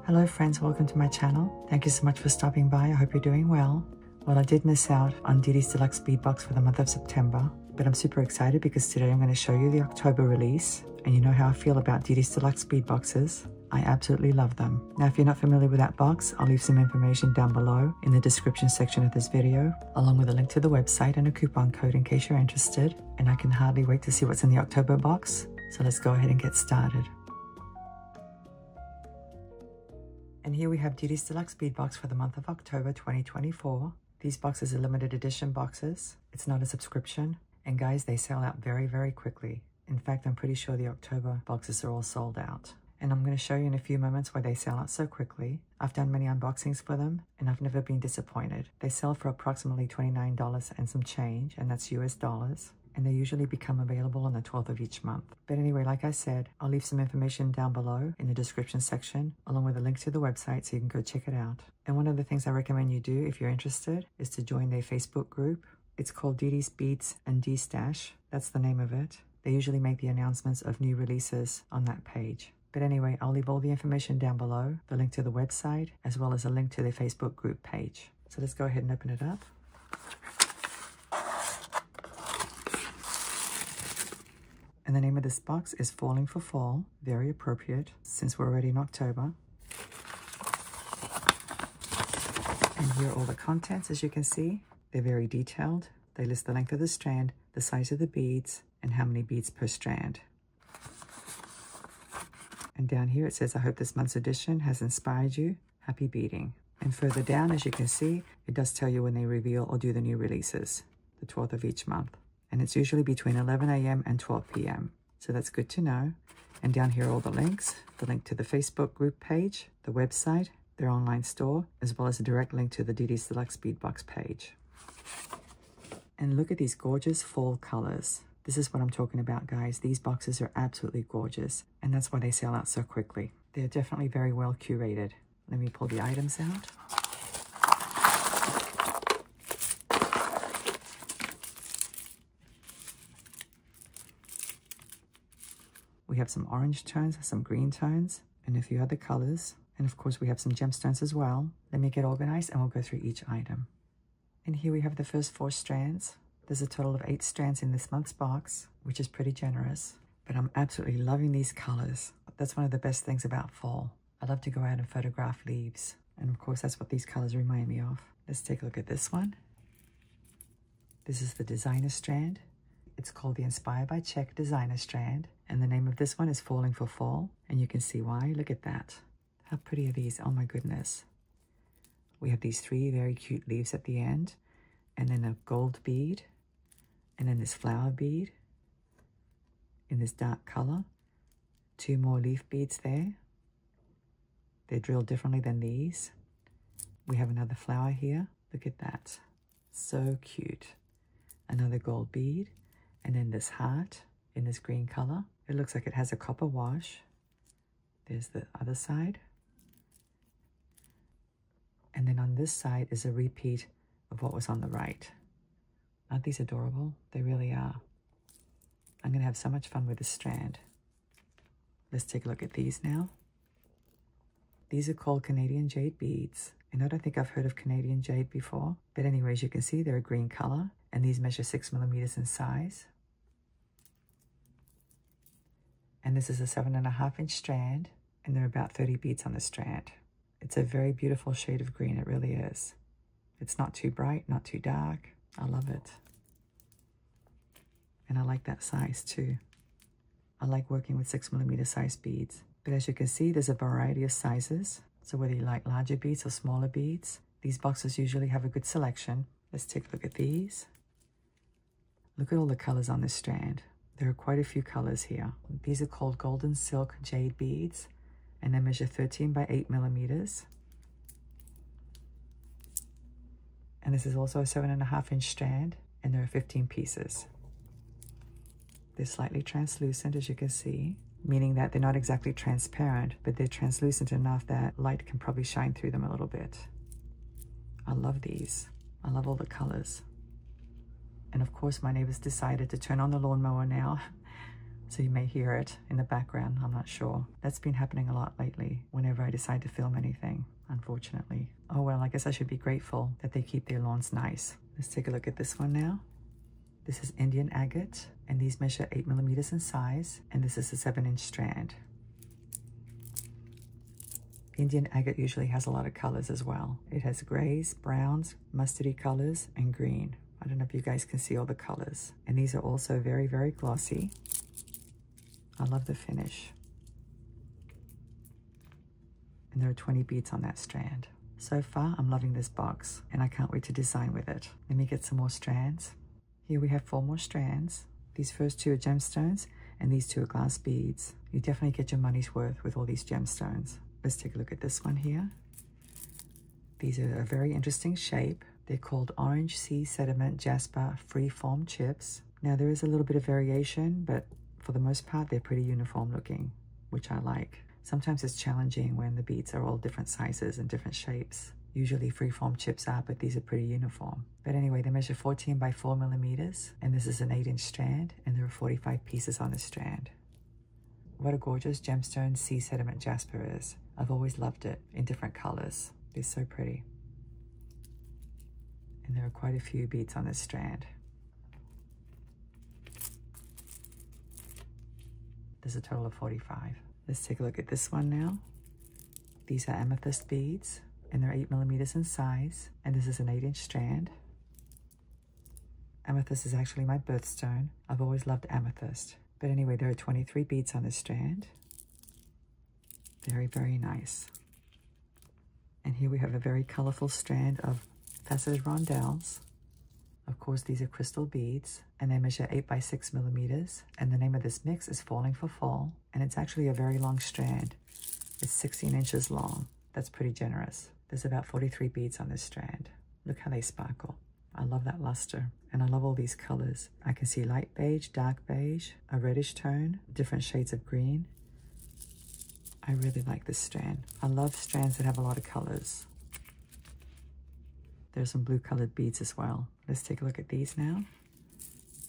Hello friends, welcome to my channel. Thank you so much for stopping by. I hope you're doing well. Well, I did miss out on Didi's Deluxe Bead Box for the month of September, but I'm super excited because today I'm going to show you the October release. And you know how I feel about Didi's Deluxe Bead Boxes. I absolutely love them. Now, if you're not familiar with that box, I'll leave some information down below in the description section of this video, along with a link to the website and a coupon code in case you're interested. And I can hardly wait to see what's in the October box. So let's go ahead and get started. And here we have Didi's Deluxe Bead Box for the month of October 2024. These boxes are limited edition boxes. It's not a subscription. And guys, they sell out very, very quickly. In fact, I'm pretty sure the October boxes are all sold out. And I'm going to show you in a few moments why they sell out so quickly. I've done many unboxings for them, and I've never been disappointed. They sell for approximately $29 and some change, and that's US dollars. And they usually become available on the 12th of each month. But anyway, like I said, I'll leave some information down below in the description section, along with a link to the website so you can go check it out. And one of the things I recommend you do if you're interested is to join their Facebook group. It's called Didi's Beads and D-Stash. That's the name of it. They usually make the announcements of new releases on that page. But anyway, I'll leave all the information down below, the link to the website, as well as a link to their Facebook group page. So let's go ahead and open it up. And the name of this box is Falling for Fall, very appropriate since we're already in October. And here are all the contents, as you can see. They're very detailed. They list the length of the strand, the size of the beads, and how many beads per strand. And down here it says, I hope this month's edition has inspired you. Happy beading. And further down, as you can see, it does tell you when they reveal or do the new releases, the 12th of each month. And it's usually between 11 a.m. and 12 p.m. So that's good to know. And down here are all the links, the link to the Facebook group page, the website, their online store, as well as a direct link to the Didi's Deluxe Bead Box page. And look at these gorgeous fall colors. This is what I'm talking about, guys. These boxes are absolutely gorgeous, and that's why they sell out so quickly. They're definitely very well curated. Let me pull the items out. We have some orange tones, some green tones, and a few other colors. And of course, we have some gemstones as well. Let me get organized and we'll go through each item. And here we have the first 4 strands. There's a total of 8 strands in this month's box, which is pretty generous. But I'm absolutely loving these colors. That's one of the best things about fall. I love to go out and photograph leaves. And of course, that's what these colors remind me of. Let's take a look at this one. This is the designer strand. It's called the Inspired by Czech designer strand. And the name of this one is Falling for Fall. And you can see why. Look at that. How pretty are these? Oh my goodness. We have these 3 very cute leaves at the end. And then a gold bead. And then this flower bead in this dark color. 2 more leaf beads there. They're drilled differently than these. We have another flower here. Look at that. So cute. Another gold bead. And then this heart in this green color. It looks like it has a copper wash. There's the other side. And then on this side is a repeat of what was on the right. Aren't these adorable? They really are. I'm going to have so much fun with this strand. Let's take a look at these now. These are called Canadian jade beads. And I don't think I've heard of Canadian jade before. But anyways, you can see they're a green color. And these measure 6 millimeters in size. And this is a 7.5-inch strand. And there are about 30 beads on the strand. It's a very beautiful shade of green. It really is. It's not too bright, not too dark. I love it. And I like that size too. I like working with 6 millimeter size beads. But as you can see, there's a variety of sizes. So whether you like larger beads or smaller beads, these boxes usually have a good selection. Let's take a look at these. Look at all the colors on this strand. There are quite a few colors here. These are called golden silk jade beads, and they measure 13 by 8 millimeters. And this is also a 7.5-inch strand, and there are 15 pieces. They're slightly translucent, as you can see, meaning that they're not exactly transparent, but they're translucent enough that light can probably shine through them a little bit. I love these. I love all the colors. And of course, my neighbors decided to turn on the lawnmower now, so you may hear it in the background. I'm not sure. That's been happening a lot lately whenever I decide to film anything, unfortunately. Oh well, I guess I should be grateful that they keep their lawns nice. Let's take a look at this one now. This is Indian agate, and these measure 8 millimeters in size, and this is a 7-inch strand. Indian agate usually has a lot of colors as well. It has grays, browns, mustardy colors, and green. I don't know if you guys can see all the colors. And these are also very, very glossy. I love the finish. And there are 20 beads on that strand. So far, I'm loving this box, and I can't wait to design with it. Let me get some more strands. Here we have 4 more strands. These first 2 are gemstones, and these 2 are glass beads. You definitely get your money's worth with all these gemstones. Let's take a look at this one here. These are a very interesting shape. They're called Orange Sea Sediment Jasper Freeform Chips. Now there is a little bit of variation, but for the most part, they're pretty uniform looking, which I like. Sometimes it's challenging when the beads are all different sizes and different shapes. Usually freeform chips are, but these are pretty uniform. But anyway, they measure 14 by 4 millimeters, and this is an 8-inch strand, and there are 45 pieces on this strand. What a gorgeous gemstone sea sediment jasper is. I've always loved it in different colors. They're so pretty. And there are quite a few beads on this strand. There's a total of 45. Let's take a look at this one now. These are amethyst beads, and they're 8 millimeters in size, and this is an 8-inch strand. Amethyst is actually my birthstone. I've always loved amethyst. But anyway, there are 23 beads on this strand. Very, very nice. And here we have a very colorful strand of faceted rondelles. Of course, these are crystal beads, and they measure 8 by 6 millimeters. And the name of this mix is Falling for Fall, and it's actually a very long strand. It's 16 inches long. That's pretty generous. There's about 43 beads on this strand. Look how they sparkle. I love that luster, and I love all these colors. I can see light beige, dark beige, a reddish tone, different shades of green. I really like this strand. I love strands that have a lot of colors. There's some blue colored beads as well. Let's take a look at these now.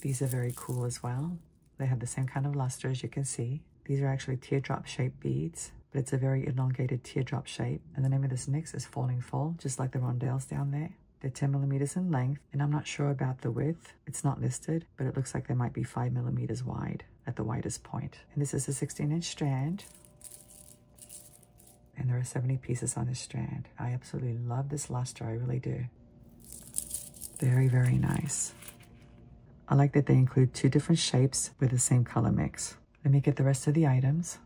These are very cool as well. They have the same kind of luster as you can see. These are actually teardrop shaped beads, but it's a very elongated teardrop shape. And the name of this mix is Falling Fall, just like the rondelles down there. They're 10 millimeters in length, and I'm not sure about the width. It's not listed, but it looks like they might be 5 millimeters wide at the widest point. And this is a 16-inch strand, and there are 70 pieces on this strand. I absolutely love this luster, I really do. Very, very nice. I like that they include 2 different shapes with the same color mix. Let me get the rest of the items.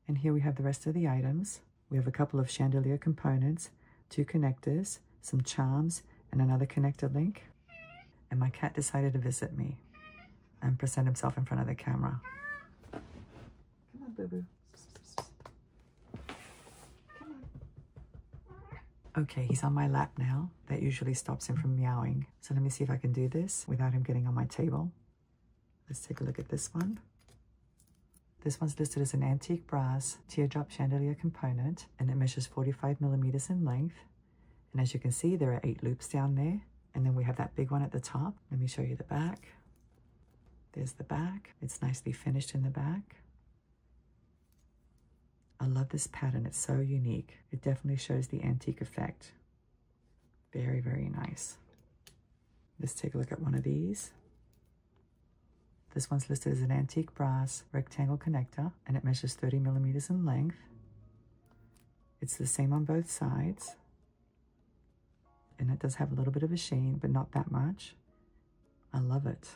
And here we have the rest of the items. We have a couple of chandelier components, 2 connectors, some charms, and another connector link. And my cat decided to visit me and present himself in front of the camera. Come on, boo-boo. Come on. Okay, he's on my lap now. That usually stops him from meowing. So let me see if I can do this without him getting on my table. Let's take a look at this one. This one's listed as an antique brass teardrop chandelier component, and it measures 45 millimeters in length. And as you can see, there are 8 loops down there. And then we have that big one at the top. Let me show you the back. There's the back. It's nicely finished in the back. I love this pattern. It's so unique. It definitely shows the antique effect. Very, very nice. Let's take a look at one of these. This one's listed as an antique brass rectangle connector, and it measures 30 millimeters in length. It's the same on both sides. And it does have a little bit of a sheen, but not that much. I love it.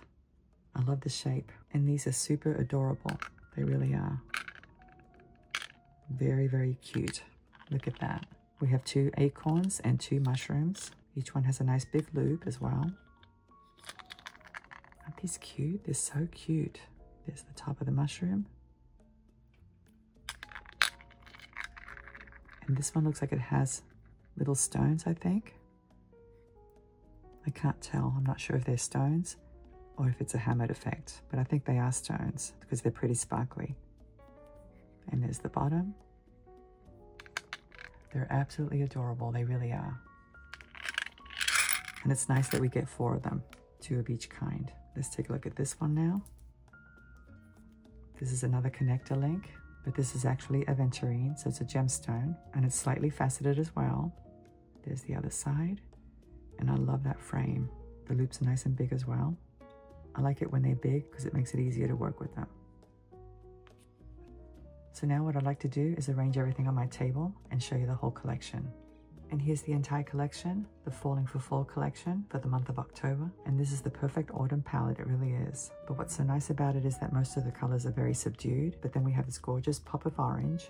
I love the shape. And these are super adorable. They really are. Very, very cute. Look at that. We have 2 acorns and 2 mushrooms. Each one has a nice big loop as well. Aren't these cute? They're so cute. There's the top of the mushroom. And this one looks like it has little stones, I think. I can't tell. I'm not sure if they're stones or if it's a hammered effect, but I think they are stones because they're pretty sparkly. And there's the bottom. They're absolutely adorable. They really are. And it's nice that we get 4 of them, 2 of each kind. Let's take a look at this one now. This is another connector link, but this is actually aventurine, so it's a gemstone, and it's slightly faceted as well. There's the other side, and I love that frame. The loops are nice and big as well. I like it when they're big because it makes it easier to work with them. So now what I'd like to do is arrange everything on my table and show you the whole collection. And here's the entire collection, the Falling for Fall collection for the month of October. And this is the perfect autumn palette, it really is. But what's so nice about it is that most of the colors are very subdued, but then we have this gorgeous pop of orange.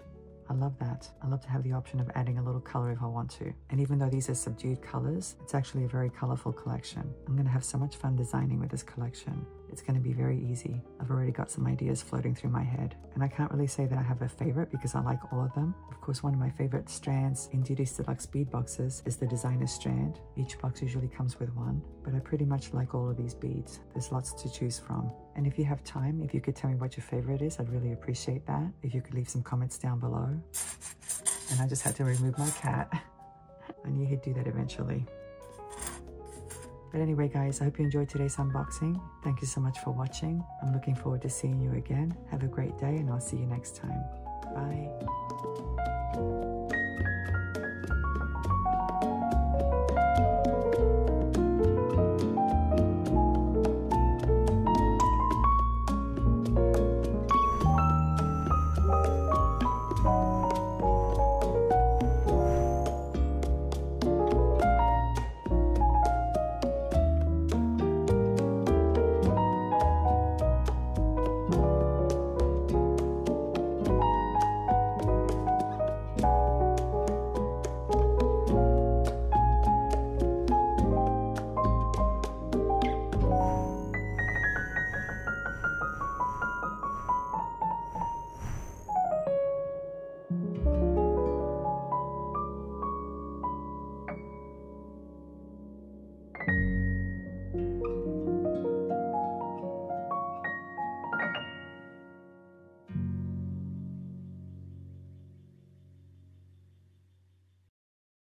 I love that. I love to have the option of adding a little color if I want to. And even though these are subdued colors, it's actually a very colorful collection. I'm going to have so much fun designing with this collection. It's going to be very easy. I've already got some ideas floating through my head. And I can't really say that I have a favorite because I like all of them. Of course, one of my favorite strands in Didi's Deluxe Bead boxes is the designer strand. Each box usually comes with one, but I pretty much like all of these beads. There's lots to choose from. And if you have time, if you could tell me what your favorite is, I'd really appreciate that. If you could leave some comments down below. And I just had to remove my cat. I knew he'd do that eventually. But anyway, guys, I hope you enjoyed today's unboxing. Thank you so much for watching. I'm looking forward to seeing you again. Have a great day, and I'll see you next time. Bye.